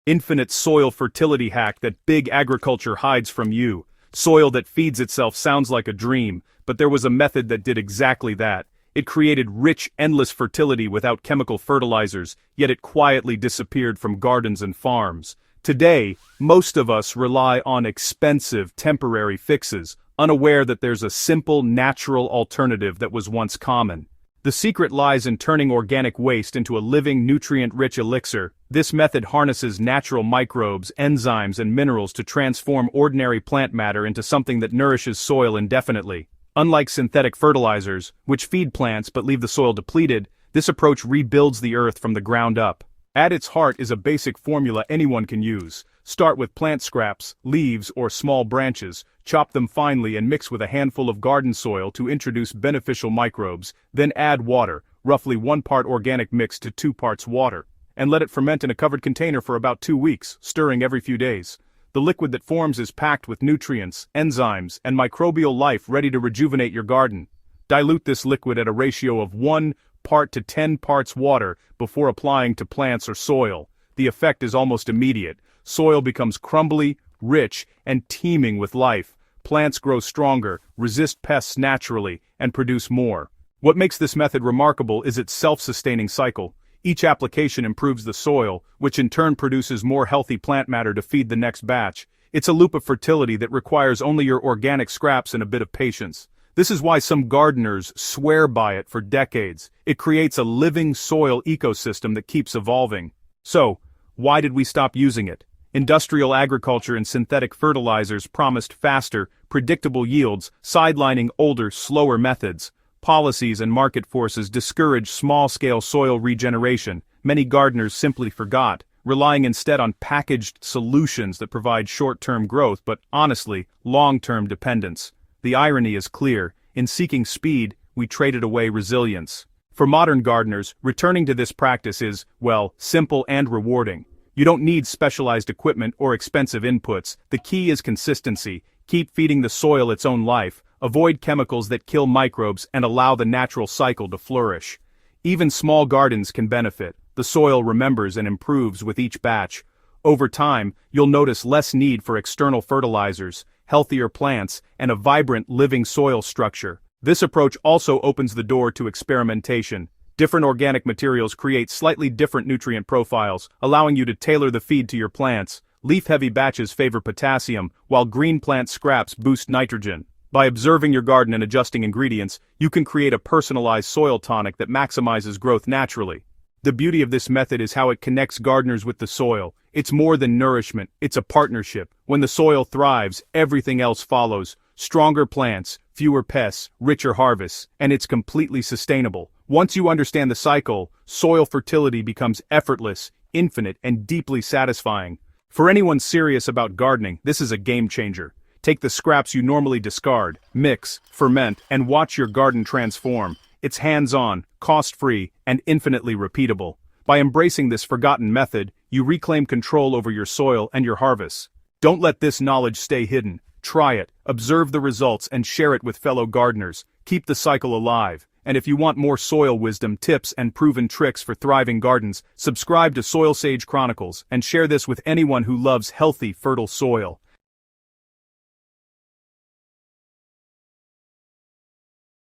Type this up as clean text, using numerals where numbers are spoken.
infinite soil fertility hack that big agriculture hides from you. Soil that feeds itself sounds like a dream, but there was a method that did exactly that. It created rich, endless fertility without chemical fertilizers, yet it quietly disappeared from gardens and farms. Today, most of us rely on expensive, temporary fixes, unaware that there's a simple, natural alternative that was once common. The secret lies in turning organic waste into a living, nutrient-rich elixir. This method harnesses natural microbes, enzymes, and minerals to transform ordinary plant matter into something that nourishes soil indefinitely. Unlike synthetic fertilizers, which feed plants but leave the soil depleted, this approach rebuilds the earth from the ground up. At its heart is a basic formula anyone can use. Start with plant scraps, leaves, or small branches, chop them finely and mix with a handful of garden soil to introduce beneficial microbes, then add water, roughly 1 part organic mixed to 2 parts water, and let it ferment in a covered container for about 2 weeks, stirring every few days. The liquid that forms is packed with nutrients, enzymes, and microbial life ready to rejuvenate your garden. Dilute this liquid at a ratio of 1 part to 10 parts water before applying to plants or soil. The effect is almost immediate. Soil becomes crumbly, rich, and teeming with life. Plants grow stronger, resist pests naturally, and produce more. What makes this method remarkable is its self-sustaining cycle. Each application improves the soil, which in turn produces more healthy plant matter to feed the next batch. It's a loop of fertility that requires only your organic scraps and a bit of patience. This is why some gardeners swear by it for decades. It creates a living soil ecosystem that keeps evolving. So, why did we stop using it? Industrial agriculture and synthetic fertilizers promised faster, predictable yields, sidelining older, slower methods. Policies and market forces discouraged small-scale soil regeneration. Many gardeners simply forgot, relying instead on packaged solutions that provide short-term growth but, honestly, long-term dependence. The irony is clear. In seeking speed, we traded away resilience. For modern gardeners, returning to this practice is, well, simple and rewarding. You don't need specialized equipment or expensive inputs. The key is consistency. Keep feeding the soil its own life. Avoid chemicals that kill microbes and allow the natural cycle to flourish. Even small gardens can benefit. The soil remembers and improves with each batch. Over time, you'll notice less need for external fertilizers, healthier plants, and a vibrant, living soil structure. This approach also opens the door to experimentation. Different organic materials create slightly different nutrient profiles, allowing you to tailor the feed to your plants. Leaf-heavy batches favor potassium, while green plant scraps boost nitrogen. By observing your garden and adjusting ingredients, you can create a personalized soil tonic that maximizes growth naturally. The beauty of this method is how it connects gardeners with the soil. It's more than nourishment, it's a partnership. When the soil thrives, everything else follows. Stronger plants, fewer pests, richer harvests, and it's completely sustainable. Once you understand the cycle, soil fertility becomes effortless, infinite, and deeply satisfying. For anyone serious about gardening, this is a game changer. Take the scraps you normally discard, mix, ferment, and watch your garden transform. It's hands-on, cost-free, and infinitely repeatable. By embracing this forgotten method, you reclaim control over your soil and your harvests. Don't let this knowledge stay hidden. Try it, observe the results, and share it with fellow gardeners. Keep the cycle alive. And if you want more soil wisdom, tips, and proven tricks for thriving gardens, subscribe to Soil Sage Chronicles and share this with anyone who loves healthy, fertile soil.